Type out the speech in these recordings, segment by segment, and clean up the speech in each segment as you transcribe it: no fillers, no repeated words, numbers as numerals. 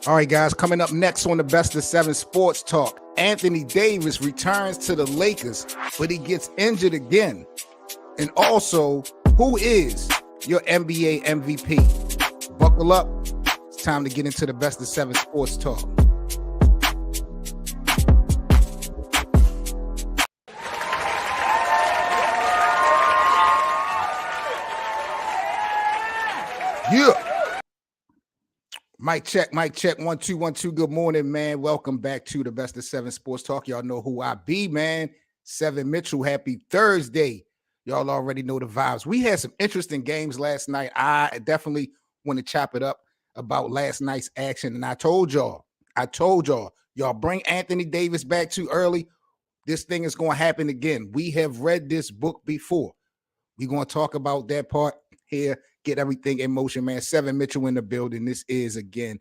All right, guys, coming up next on the Best of Seven Sports Talk, Anthony Davis returns to the Lakers, but he gets injured again. And also, who is your NBA MVP? Buckle up. It's time to get into the Best of Seven Sports Talk. Yeah. Mic check, 1 2 1 2. Good morning, man. Welcome back to the Best of Seven Sports Talk. Y'all know who I be, man. Seven Mitchell. Happy Thursday. Y'all already know the vibes. We had some interesting games last night. I definitely want to chop it up about last night's action. And I told y'all, y'all bring Anthony Davis back too early. This thing is going to happen again. We have read this book before. We're going to talk about that part here. Get everything in motion, man. Seven Mitchell in the building. This is, again,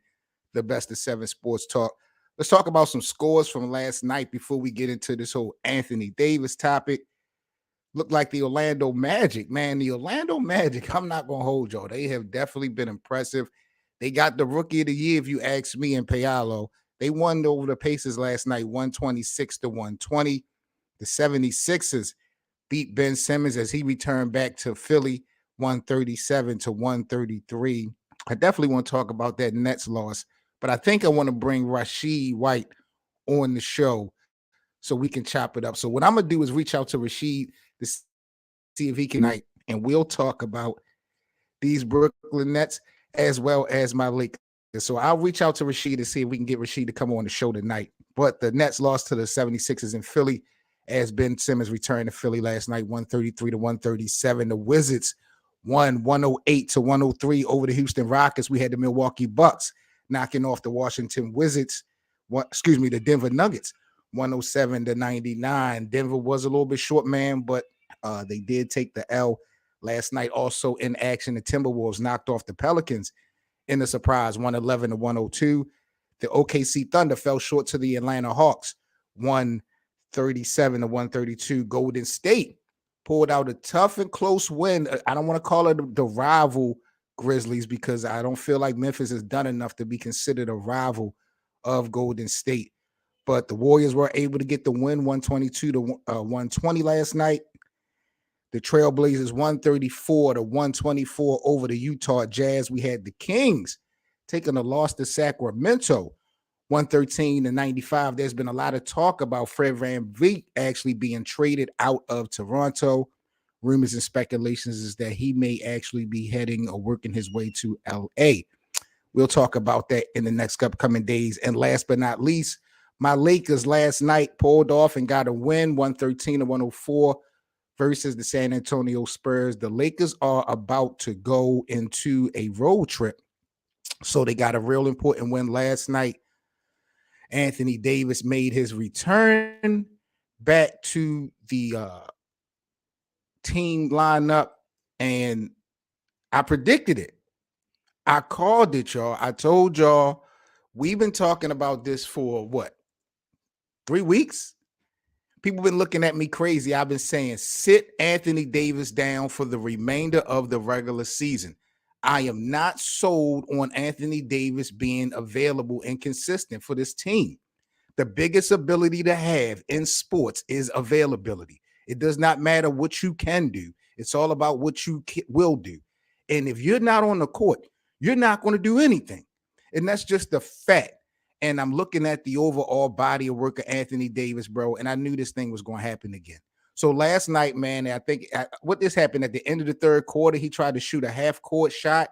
the Best of Seven Sports Talk. Let's talk about some scores from last night before we get into this whole Anthony Davis topic. Looked like the Orlando Magic, man. The Orlando Magic, I'm not going to hold y'all. They have definitely been impressive. They got the Rookie of the Year, if you ask me, and Paolo. They won over the Pacers last night, 126-120. The 76ers beat Ben Simmons as he returned back to Philly, 137-133. I definitely want to talk about that Nets loss, but I think I want to bring Rashid White on the show so we can chop it up. So what I'm going to do is reach out to Rashid to see if he can tonight, and we'll talk about these Brooklyn Nets as well as my Lakers. So I'll reach out to Rashid to see if we can get Rashid to come on the show tonight. But the Nets lost to the 76ers in Philly as Ben Simmons returned to Philly last night, 133-137. The Wizards won 108-103 over the Houston Rockets. We had the Milwaukee Bucks knocking off the Washington Wizards, the Denver Nuggets, 107-99. Denver was a little bit short, man, but they did take the L last night. Also in action, the Timberwolves knocked off the Pelicans in a surprise, 111-102. The OKC Thunder fell short to the Atlanta Hawks, 137-132. Golden State pulled out a tough and close win. I don't want to call it the rival Grizzlies because I don't feel like Memphis has done enough to be considered a rival of Golden State. But the Warriors were able to get the win, 122-120 last night. The Trailblazers, 134-124 over the Utah Jazz. We had the Kings taking a loss to Sacramento, 113-95. There's been a lot of talk about Fred VanVleet actually being traded out of Toronto. Rumors and speculations is that he may actually be heading or working his way to LA. We'll talk about that in the next upcoming days. And last but not least, my Lakers last night pulled off and got a win, 113-104 versus the San Antonio Spurs. The Lakers are about to go into a road trip. So they got a real important win last night. Anthony Davis made his return back to the team lineup, and I predicted it. I called it, y'all. I told y'all we've been talking about this for 3 weeks? People been looking at me crazy. I've been saying sit Anthony Davis down for the remainder of the regular season. I am not sold on Anthony Davis being available and consistent for this team. The biggest ability to have in sports is availability. It does not matter what you can do. It's all about what you will do. And if you're not on the court, you're not going to do anything. And that's just the fact. And I'm looking at the overall body of work of Anthony Davis, bro, and I knew this thing was going to happen again. So last night, man, I think what this happened at the end of the third quarter, he tried to shoot a half-court shot,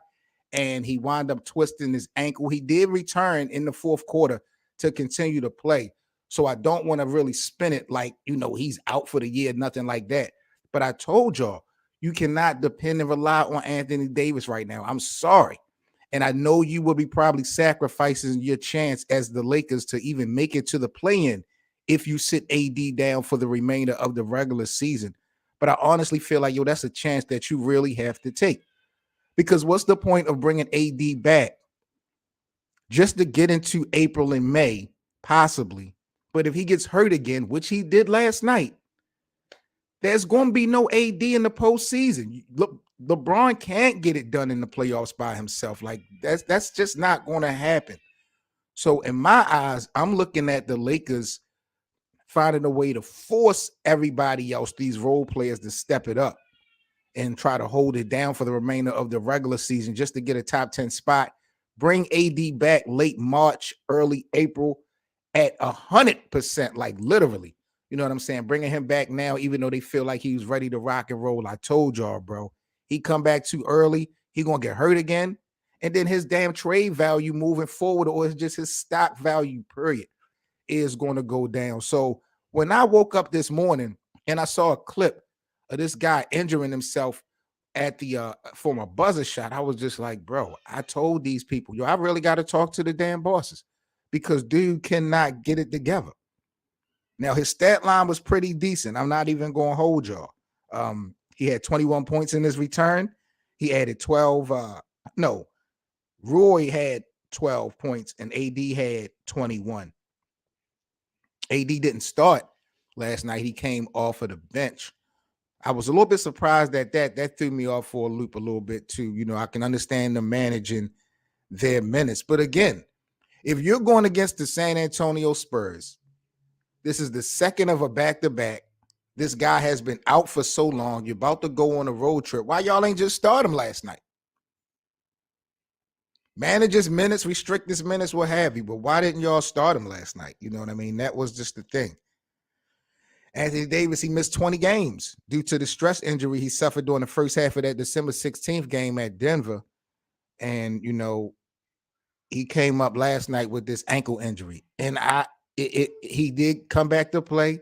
and he wound up twisting his ankle. He did return in the fourth quarter to continue to play. So I don't want to really spin it like, he's out for the year, nothing like that. But I told y'all, you cannot depend and rely on Anthony Davis right now. I'm sorry. And I know you will be probably sacrificing your chance as the Lakers to even make it to the play-in if you sit AD down for the remainder of the regular season. But I honestly feel like, that's a chance that you really have to take. Because what's the point of bringing AD back just to get into April and May, possibly? But if he gets hurt again, which he did last night, there's going to be no AD in the postseason. Look, LeBron can't get it done in the playoffs by himself. Like that's just not going to happen. So in my eyes, I'm looking at the Lakers finding a way to force everybody else, these role players, to step it up and try to hold it down for the remainder of the regular season just to get a top 10 spot. Bring AD back late March, early April at 100%, like literally. You know what I'm saying? Bringing him back now, even though they feel like he was ready to rock and roll. I told y'all, bro. He come back too early. He going to get hurt again. And then his damn trade value moving forward, or it's just his stock value, period, is going to go down. So when I woke up this morning and I saw a clip of this guy injuring himself at the from a buzzer shot, I was just like, bro, I told these people, yo, I really got to talk to the damn bosses because dude cannot get it together. Now his stat line was pretty decent. I'm not even going to hold y'all. He had 21 points in his return. He added 12. No, Roy had 12 points and AD had 21. AD didn't start last night. He came off of the bench. I was a little bit surprised at that. That threw me off for a loop a little bit too. You know, I can understand them managing their minutes. But again, if you're going against the San Antonio Spurs, this is the second of a back-to-back. This guy has been out for so long. You're about to go on a road trip. Why y'all ain't just start him last night? Managers minutes, restrict his minutes, what have you. But why didn't y'all start him last night? You know what I mean? That was just the thing. Anthony Davis, he missed 20 games due to the stress injury he suffered during the first half of that December 16th game at Denver. And, you know, he came up last night with this ankle injury. And he did come back to play.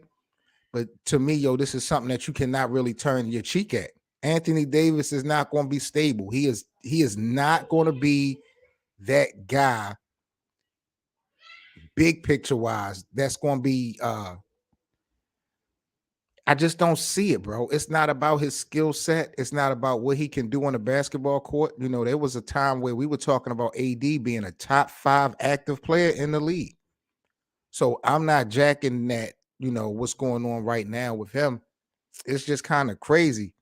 But to me, yo, this is something that you cannot really turn your cheek at. Anthony Davis is not going to be stable. He is not going to be that guy, big picture wise, that's going to be I just don't see it, bro. It's not about his skill set. It's not about what he can do on the basketball court. You know, there was a time where we were talking about AD being a top 5 active player in the league. So I'm not jacking that, you know, what's going on right now with him. It's just kind of crazy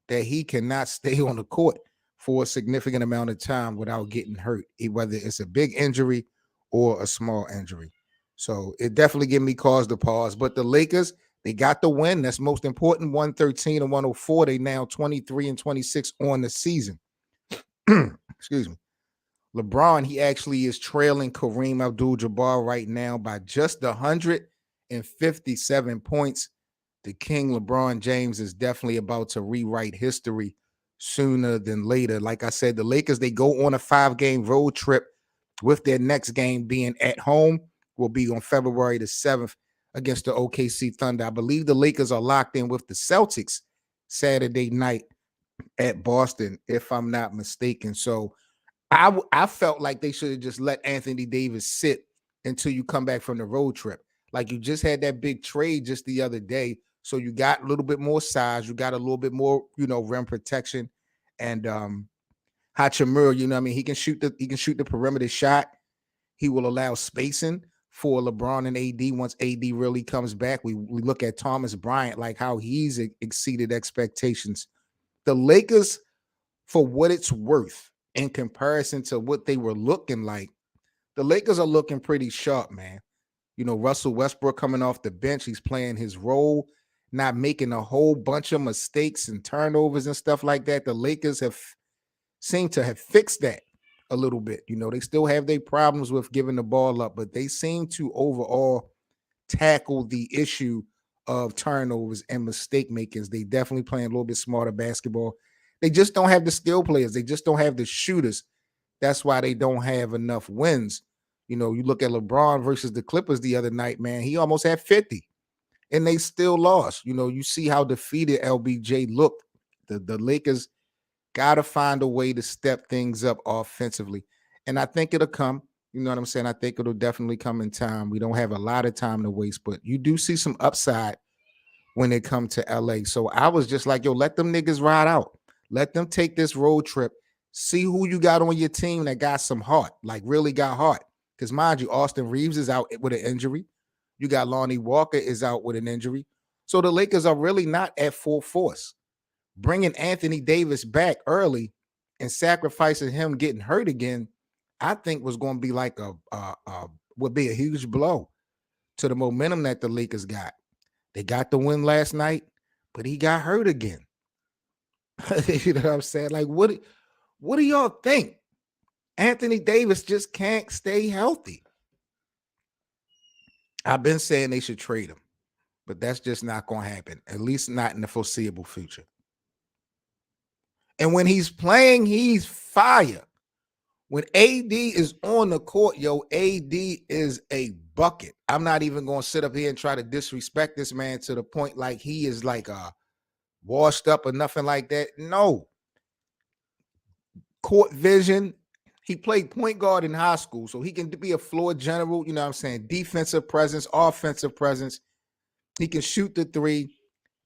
that he cannot stay on the court for a significant amount of time without getting hurt, whether it's a big injury or a small injury. So it definitely gave me cause to pause. But the Lakers, they got the win. That's most important. 113 and 104. They now 23 and 26 on the season. Excuse me. LeBron, he actually is trailing Kareem Abdul-Jabbar right now by just 157 points. The King LeBron James is definitely about to rewrite history sooner than later. Like I said, the Lakers, they go on a 5-game road trip with their next game being at home. Will be on February the 7th against the OKC Thunder. I believe the Lakers are locked in with the Celtics Saturday night at Boston, if I'm not mistaken. So I felt like they should have just let Anthony Davis sit until you come back from the road trip. Like you just had that big trade just the other day. So you got a little bit more size. You got a little bit more, you know, rim protection. And Hachimura, you know what I mean? He can shoot the perimeter shot. He will allow spacing for LeBron and AD once AD really comes back. We look at Thomas Bryant, like how he's exceeded expectations. The Lakers, for what it's worth, in comparison to what they were looking like, the Lakers are looking pretty sharp, man. You know, Russell Westbrook coming off the bench, he's playing his role, not making a whole bunch of mistakes and turnovers and stuff like that. The Lakers have seemed to have fixed that a little bit. You know, they still have their problems with giving the ball up, but they seem to overall tackle the issue of turnovers and mistake makings. They definitely playing a little bit smarter basketball. They just don't have the skill players. They just don't have the shooters. That's why they don't have enough wins. You know, you look at LeBron versus the Clippers the other night, man, he almost had 50 and they still lost. You know, you see how defeated LBJ looked. The Lakers got to find a way to step things up offensively. And I think it'll come. You know what I'm saying? I think it'll definitely come in time. We don't have a lot of time to waste, but you do see some upside when it comes to LA. So I was just like, yo, let them niggas ride out. Let them take this road trip. See who you got on your team that got some heart, like really got heart. Because mind you, Austin Reeves is out with an injury. You got Lonnie Walker is out with an injury. So the Lakers are really not at full force. bringing Anthony Davis back early and sacrificing him getting hurt again, I think was going to be like would be a huge blow to the momentum that the Lakers got. They got the win last night, but he got hurt again. You know what I'm saying? Like, what do y'all think? Anthony Davis just can't stay healthy. I've been saying they should trade him, but that's just not going to happen, at least not in the foreseeable future. And when he's playing, he's fire. When AD is on the court, AD is a bucket. I'm not even going to sit up here and try to disrespect this man to the point like he is like washed up or nothing like that. No. Court vision. He played point guard in high school, so he can be a floor general, you know what I'm saying? Defensive presence, offensive presence. He can shoot the three.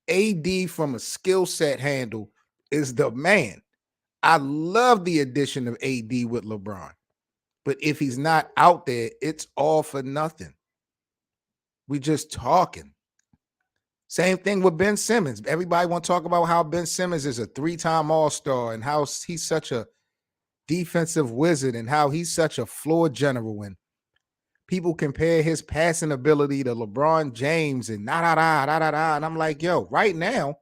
AD from a skill set handle is the man. I love the addition of AD with LeBron. But if he's not out there, it's all for nothing. We just talking. Same thing with Ben Simmons. Everybody want to talk about how Ben Simmons is a 3-time All-Star and how he's such a defensive wizard and how he's such a floor general. And people compare his passing ability to LeBron James and da-da-da. And I'm like, yo, right now,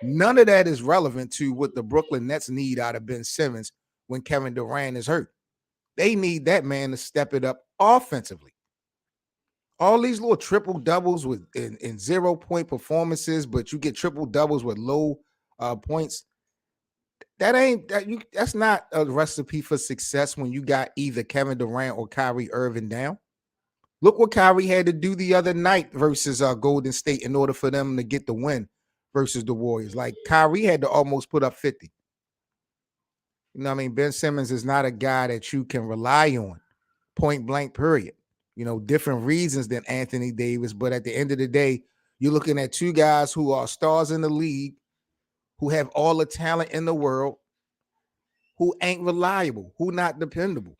none of that is relevant to what the Brooklyn Nets need out of Ben Simmons when Kevin Durant is hurt. They need that man to step it up offensively. All these little triple doubles with in 0-point performances, but you get triple doubles with low points. That's not a recipe for success when you got either Kevin Durant or Kyrie Irving down. Look what Kyrie had to do the other night versus Golden State in order for them to get the win versus the Warriors. Like Kyrie had to almost put up 50. You know what I mean? Ben Simmons is not a guy that you can rely on, point blank, period. You know, different reasons than Anthony Davis. But at the end of the day, you're looking at two guys who are stars in the league, who have all the talent in the world, who ain't reliable, who not dependable.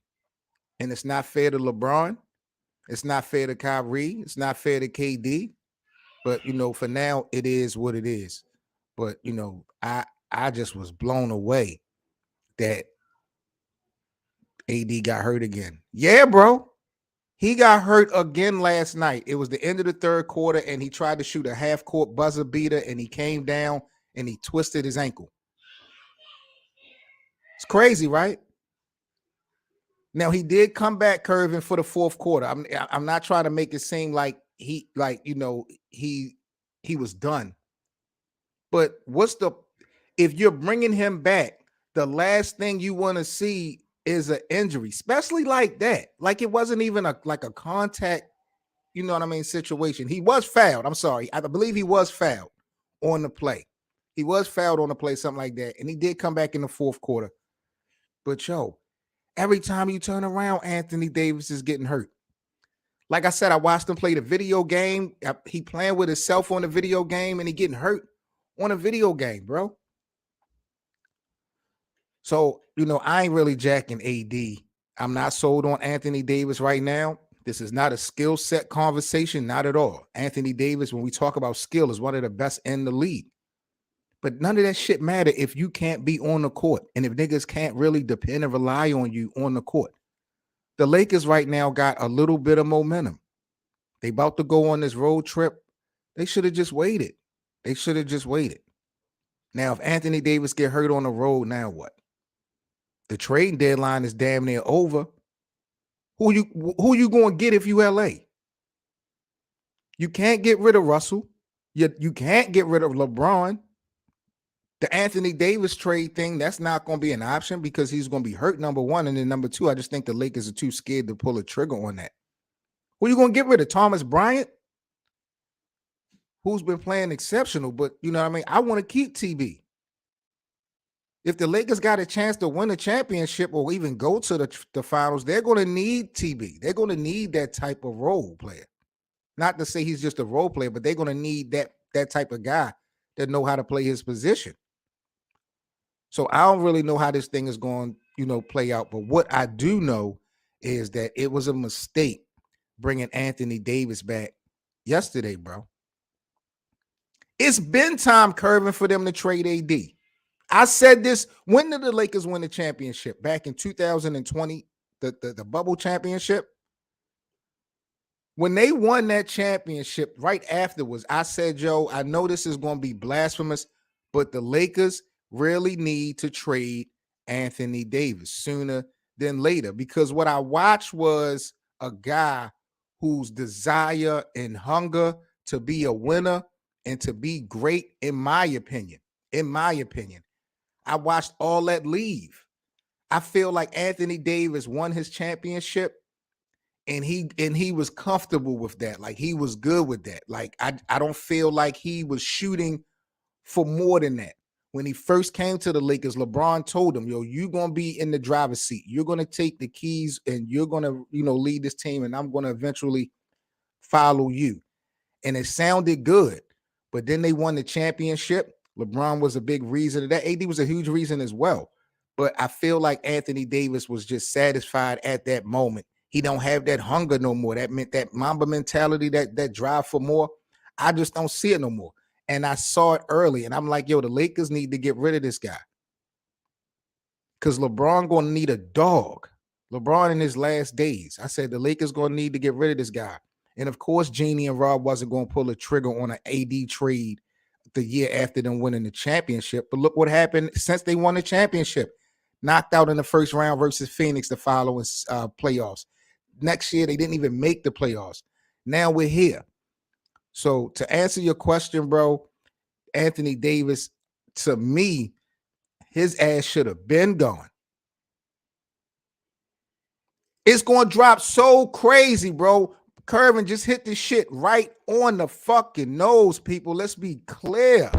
And it's not fair to LeBron. It's not fair to Kyrie. It's not fair to KD. But, you know, for now, it is what it is. But, you know, I just was blown away that AD got hurt again. Yeah, bro. He got hurt again last night. It was the end of the third quarter, and he tried to shoot a half-court buzzer beater, and he came down, and he twisted his ankle. It's crazy, right? Now, he did come back curving for the fourth quarter. I'm not trying to make it seem like he was done. But if you're bringing him back, the last thing you want to see is an injury, especially like that. Like it wasn't even a contact, you know what I mean, situation. He was fouled. I'm sorry. I believe he was fouled on the play. He was fouled on the play, something like that. And he did come back in the fourth quarter. But every time you turn around, Anthony Davis is getting hurt. Like I said, I watched him play the video game. He playing with himself on the video game and he getting hurt on a video game, bro. So, you know, I ain't really jacking AD. I'm not sold on Anthony Davis right now. This is not a skill set conversation, not at all. Anthony Davis, when we talk about skill, is one of the best in the league. But none of that shit matter if you can't be on the court and if niggas can't really depend and rely on you on the court. The Lakers right now got a little bit of momentum. They about to go on this road trip. They should have just waited. Now, if Anthony Davis get hurt on the road, now what? The trade deadline is damn near over. Who you going to get if you LA? You can't get rid of Russell. You can't get rid of LeBron. The Anthony Davis trade thing, that's not going to be an option because he's going to be hurt, number one. And then number two, I just think the Lakers are too scared to pull a trigger on that. Who are you going to get rid of? Thomas Bryant? Who's been playing exceptional, but you know what I mean? I want to keep TB. If the Lakers got a chance to win a championship or even go to the finals, they're going to need TB. They're going to need that type of role player. Not to say he's just a role player, but they're going to need that type of guy that know how to play his position. So I don't really know how this thing is going, play out. But what I do know is that it was a mistake bringing Anthony Davis back yesterday, bro. It's been time, Curvin, for them to trade AD. I said this. When did the Lakers win the championship? Back in 2020, the bubble championship. When they won that championship right afterwards, I said, yo, I know this is going to be blasphemous, but the Lakers really need to trade Anthony Davis sooner than later, because what I watched was a guy whose desire and hunger to be a winner and to be great, in my opinion, I watched all that leave. I feel like Anthony Davis won his championship and he was comfortable with that. Like, he was good with that. Like, I don't feel like he was shooting for more than that. When he first came to the Lakers, LeBron told him, yo, you're going to be in the driver's seat. You're going to take the keys and you're going to, lead this team, and I'm going to eventually follow you. And it sounded good. But then they won the championship. LeBron was a big reason of that. AD was a huge reason as well. But I feel like Anthony Davis was just satisfied at that moment. He don't have that hunger no more. That meant that Mamba mentality, that drive for more. I just don't see it no more. And I saw it early, and I'm like, yo, the Lakers need to get rid of this guy. Because LeBron going to need a dog. LeBron in his last days. I said the Lakers going to need to get rid of this guy. And of course, Jeannie and Rob wasn't going to pull a trigger on an AD trade the year after them winning the championship. But look what happened since they won the championship. Knocked out in the first round versus Phoenix the following playoffs. Next year, they didn't even make the playoffs. Now we're here. So to answer your question, bro, Anthony Davis, to me, his ass should have been gone. It's going to drop so crazy, bro. Curvin just hit this shit right on the fucking nose, people. Let's be clear.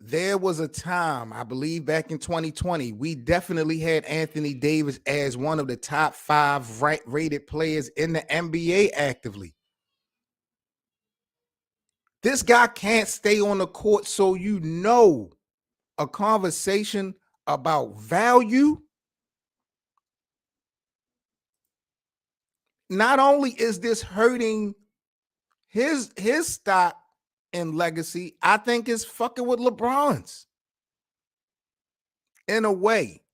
There was a time, I believe back in 2020, we definitely had Anthony Davis as one of the top 5 rated players in the NBA actively. This guy can't stay on the court, so a conversation about value. Not only is this hurting his stock and legacy, I think it's fucking with LeBron's in a way.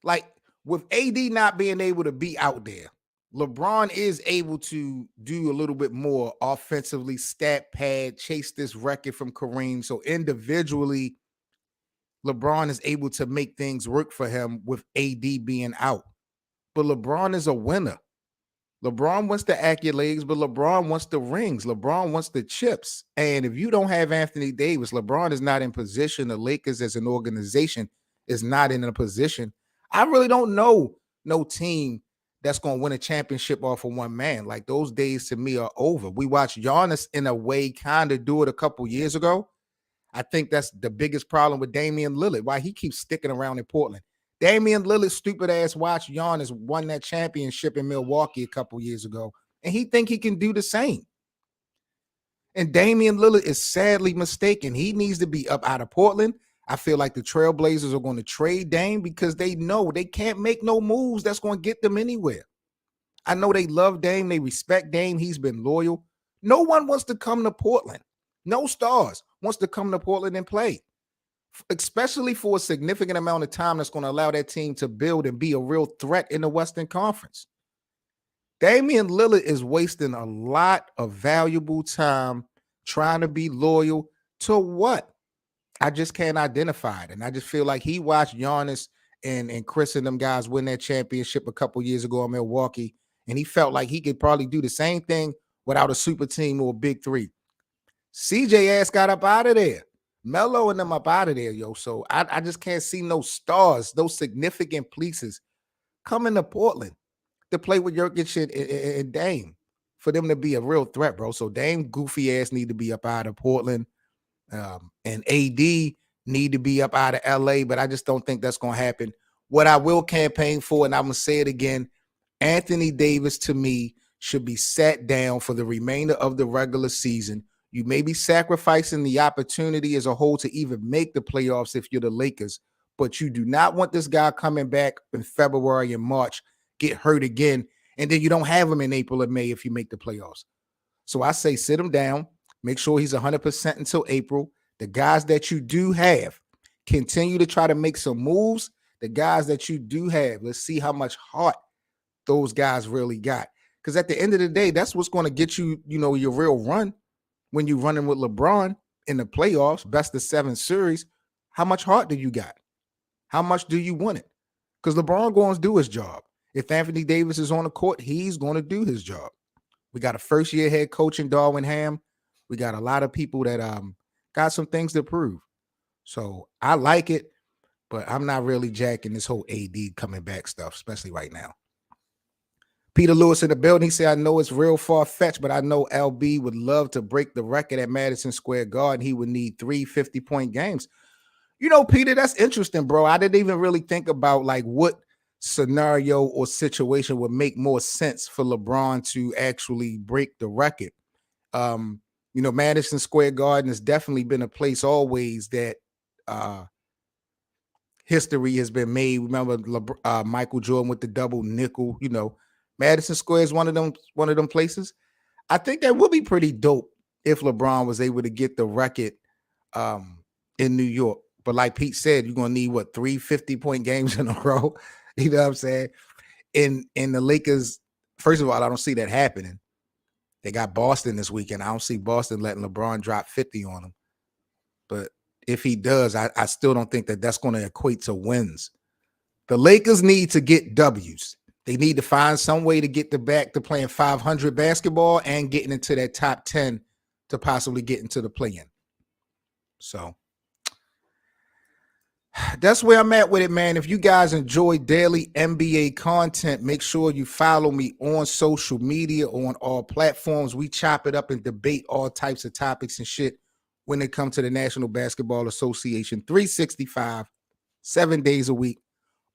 Like, with AD not being able to be out there, LeBron is able to do a little bit more offensively, stat pad, chase this record from Kareem. So individually, LeBron is able to make things work for him with AD being out. But LeBron is a winner. LeBron wants the accolades, but LeBron wants the rings. LeBron wants the chips. And if you don't have Anthony Davis, LeBron is not in position. The Lakers as an organization is not in a position. I really don't know no team that's going to win a championship off of one man. Like, those days to me are over. We watched Giannis in a way kind of do it a couple years ago. I think that's the biggest problem with Damian Lillard, why he keeps sticking around in Portland. Damian Lillard's stupid ass watched Giannis won that championship in Milwaukee a couple years ago, and he think he can do the same. And Damian Lillard is sadly mistaken. He needs to be up out of Portland. I feel like the Trailblazers are going to trade Dame because they know they can't make no moves that's going to get them anywhere. I know they love Dame. They respect Dame. He's been loyal. No one wants to come to Portland. No stars wants to come to Portland and play, especially for a significant amount of time that's going to allow that team to build and be a real threat in the Western Conference. Damian Lillard is wasting a lot of valuable time trying to be loyal to what? I just can't identify it. And I just feel like he watched Giannis and Chris and them guys win that championship a couple years ago in Milwaukee, and he felt like he could probably do the same thing without a super team or a big three. CJ ass got up out of there. Melo and them up out of there, yo. So I just can't see no stars, those significant pieces coming to Portland to play with Jokic and Dame for them to be a real threat, bro. So Dame goofy ass need to be up out of Portland, and AD need to be up out of LA, but I just don't think that's going to happen. What I will campaign for, and I'm going to say it again, Anthony Davis to me should be sat down for the remainder of the regular season. You may be sacrificing the opportunity as a whole to even make the playoffs if you're the Lakers, but you do not want this guy coming back in February and March get hurt again, and then you don't have him in April or May if you make the playoffs. So I say sit him down, make sure he's 100% until April. The guys that you do have, continue to try to make some moves. The guys that you do have, let's see how much heart those guys really got. Because at the end of the day, that's what's going to get you, your real run when you're running with LeBron in the playoffs, best of 7 series. How much heart do you got? How much do you want it? Because LeBron going to do his job. If Anthony Davis is on the court, he's going to do his job. We got a first-year head coach in Darwin Ham. We got a lot of people that got some things to prove. So I like it, but I'm not really jacking this whole AD coming back stuff, especially right now. Peter Lewis in the building. He said, I know it's real far-fetched, but I know LB would love to break the record at Madison Square Garden. He would need 3 50-point games. Peter, that's interesting, bro. I didn't even really think about like what scenario or situation would make more sense for LeBron to actually break the record. Madison Square Garden has definitely been a place always that history has been made. Remember Michael Jordan with the double nickel, Madison Square is one of them places. I think that would be pretty dope if LeBron was able to get the record in New York. But like Pete said, you're going to need 3 50-point games in a row. You know what I'm saying? In the Lakers, first of all, I don't see that happening. They got Boston this weekend. I don't see Boston letting LeBron drop 50 on them. But if he does, I still don't think that that's going to equate to wins. The Lakers need to get W's. They need to find some way to get back to playing 500 basketball and getting into that top 10 to possibly get into the play-in. So that's where I'm at with it, man. If you guys enjoy daily NBA content, make sure you follow me on social media, on all platforms. We chop it up and debate all types of topics and shit when it comes to the National Basketball Association 365, 7 days a week.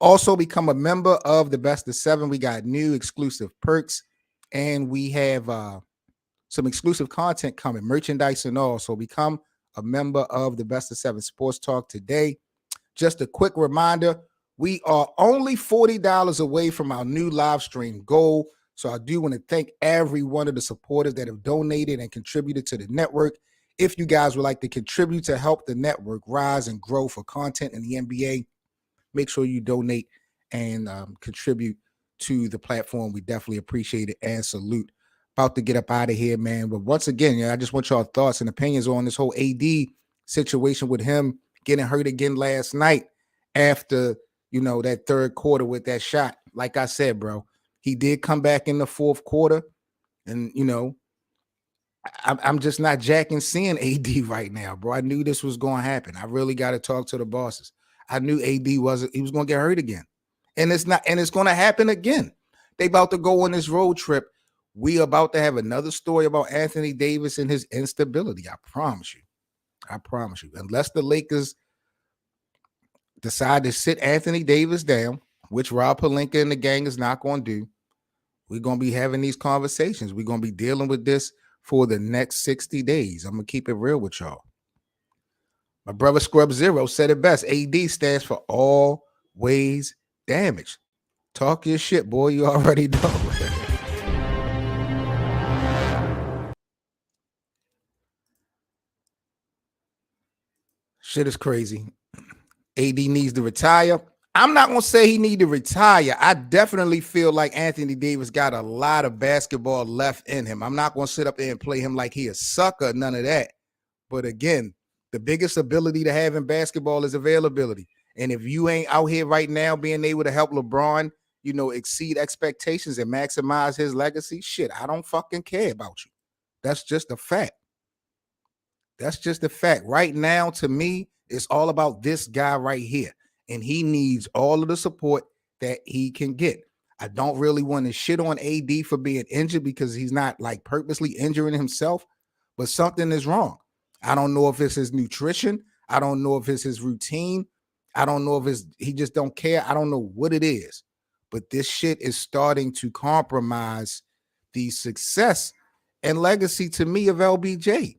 Also become a member of the Best of 7. We got new exclusive perks, and we have some exclusive content coming, merchandise and all. So become a member of the Best of 7 Sports Talk today. Just a quick reminder, we are only $40 away from our new live stream goal. So I do want to thank every one of the supporters that have donated and contributed to the network. If you guys would like to contribute to help the network rise and grow for content in the NBA, make sure you donate and contribute to the platform. We definitely appreciate it and salute. About to get up out of here, man. But once again, I just want y'all thoughts and opinions on this whole AD situation with him getting hurt again last night after, that third quarter with that shot. Like I said, bro, he did come back in the fourth quarter. And, I'm just not jacking seeing AD right now, bro. I knew this was going to happen. I really got to talk to the bosses. I knew AD he was going to get hurt again. And it's going to happen again. They about to go on this road trip. We about to have another story about Anthony Davis and his instability. I promise you. Unless the Lakers decide to sit Anthony Davis down, which Rob Pelinka and the gang is not going to do, we're going to be having these conversations. We're going to be dealing with this for the next 60 days. I'm going to keep it real with y'all. My brother Scrub Zero said it best. AD stands for always damaged. Talk your shit, boy. You already know. Shit is crazy. AD needs to retire. I'm not going to say he need to retire. I definitely feel like Anthony Davis got a lot of basketball left in him. I'm not going to sit up there and play him like he a sucker, none of that. But again, the biggest ability to have in basketball is availability. And if you ain't out here right now being able to help LeBron, exceed expectations and maximize his legacy, shit, I don't fucking care about you. That's just a fact. Right now, to me, it's all about this guy right here. And he needs all of the support that he can get. I don't really want to shit on AD for being injured because he's not like purposely injuring himself, but something is wrong. I don't know if it's his nutrition. I don't know if it's his routine. I don't know if he just don't care. I don't know what it is, but this shit is starting to compromise the success and legacy to me of LBJ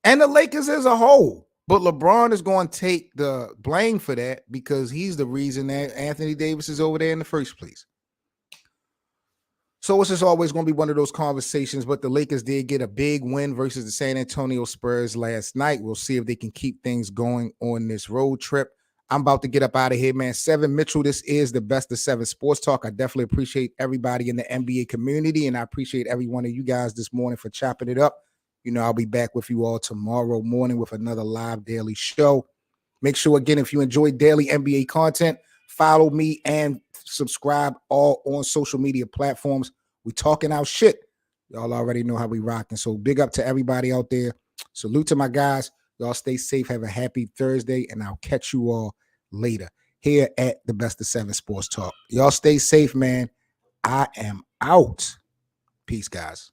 and the Lakers as a whole. But LeBron is going to take the blame for that because he's the reason that Anthony Davis is over there in the first place. So it's just always going to be one of those conversations. But the Lakers did get a big win versus the San Antonio Spurs last night. We'll see if they can keep things going on this road trip. I'm about to get up out of here, man. Seven Mitchell, this is the Best of Seven Sports Talk. I definitely appreciate everybody in the NBA community, and I appreciate every one of you guys this morning for chopping it up. You know, I'll be back with you all tomorrow morning with another live daily show. Make sure, again, if you enjoy daily NBA content, follow me and subscribe all on social media platforms. We talking our shit. Y'all already know how we rocking. So big up to everybody out there. Salute to my guys. Y'all stay safe. Have a happy Thursday, and I'll catch you all later here at the Best of Seven Sports Talk. Y'all stay safe, man. I am out. Peace, guys.